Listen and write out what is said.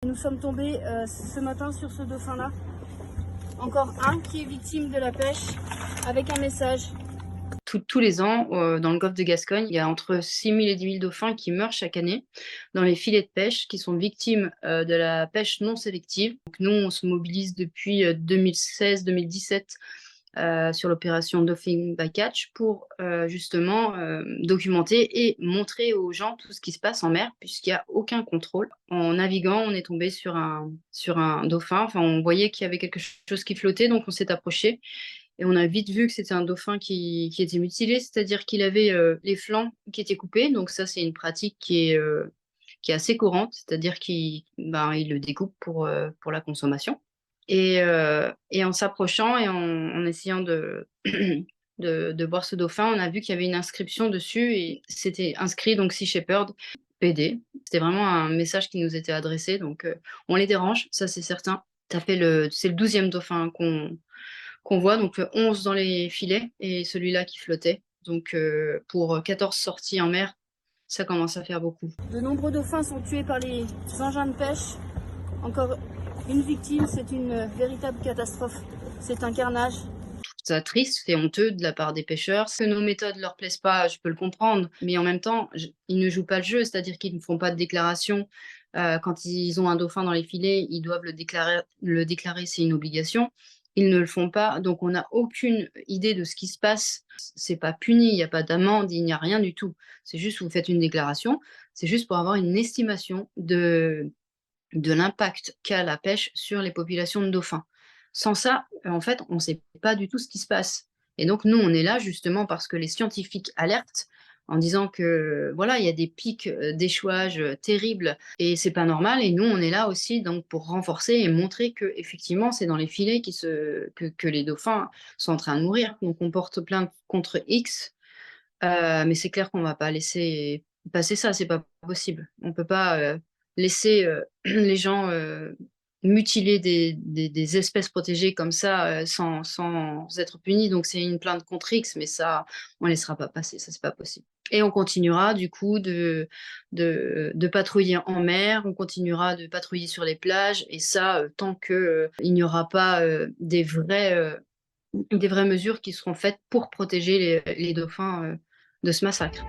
Nous sommes tombés ce matin sur ce dauphin-là. Encore un qui est victime de la pêche avec un message. Tous les ans, dans le golfe de Gascogne, il y a entre 6 000 et 10 000 dauphins qui meurent chaque année dans les filets de pêche, qui sont victimes de la pêche non sélective. Donc nous, on se mobilise depuis 2016-2017 sur l'opération Dolphin Bycatch pour justement documenter et montrer aux gens tout ce qui se passe en mer, puisqu'il n'y a aucun contrôle. En naviguant, on est tombé sur un dauphin. Enfin, on voyait qu'il y avait quelque chose qui flottait, donc on s'est approché. Et on a vite vu que c'était un dauphin qui était mutilé, c'est-à-dire qu'il avait les flancs qui étaient coupés. Donc ça, c'est une pratique qui est assez courante, c'est-à-dire il le découpe pour la consommation. Et en s'approchant et en essayant de voir ce dauphin, on a vu qu'il y avait une inscription dessus et c'était inscrit donc Sea Shepherd PD. C'était vraiment un message qui nous était adressé. Donc on les dérange, ça c'est certain. C'est le 12e dauphin qu'on voit, donc 11 dans les filets et celui-là qui flottait. Donc pour 14 sorties en mer, ça commence à faire beaucoup. De nombreux dauphins sont tués par les engins de pêche. Encore une victime, c'est une véritable catastrophe. C'est un carnage. Ça triste, c'est honteux de la part des pêcheurs. Que nos méthodes leur plaisent pas, je peux le comprendre, mais en même temps, ils ne jouent pas le jeu, c'est-à-dire qu'ils ne font pas de déclaration. Quand ils ont un dauphin dans les filets, ils doivent le déclarer, c'est une obligation. Ils ne le font pas, donc on n'a aucune idée de ce qui se passe. C'est pas puni, il n'y a pas d'amende, il n'y a rien du tout. C'est juste vous faites une déclaration, c'est juste pour avoir une estimation de l'impact qu'a la pêche sur les populations de dauphins. Sans ça, en fait, on ne sait pas du tout ce qui se passe. Et donc, nous, on est là justement parce que les scientifiques alertent en disant que voilà, il y a des pics d'échouage terribles et c'est pas normal. Et nous, on est là aussi donc pour renforcer et montrer que effectivement, c'est dans les filets que les dauphins sont en train de mourir. Donc, on porte plainte contre X, mais c'est clair qu'on va pas laisser passer ça, c'est pas possible. On peut pas laisser les gens mutiler des espèces protégées comme ça sans être punis. Donc c'est une plainte contre X, mais ça, on laissera pas passer, ça c'est pas possible. Et on continuera du coup de patrouiller en mer, on continuera de patrouiller sur les plages, et ça, tant que il n'y aura pas des vraies mesures qui seront faites pour protéger les dauphins de ce massacre.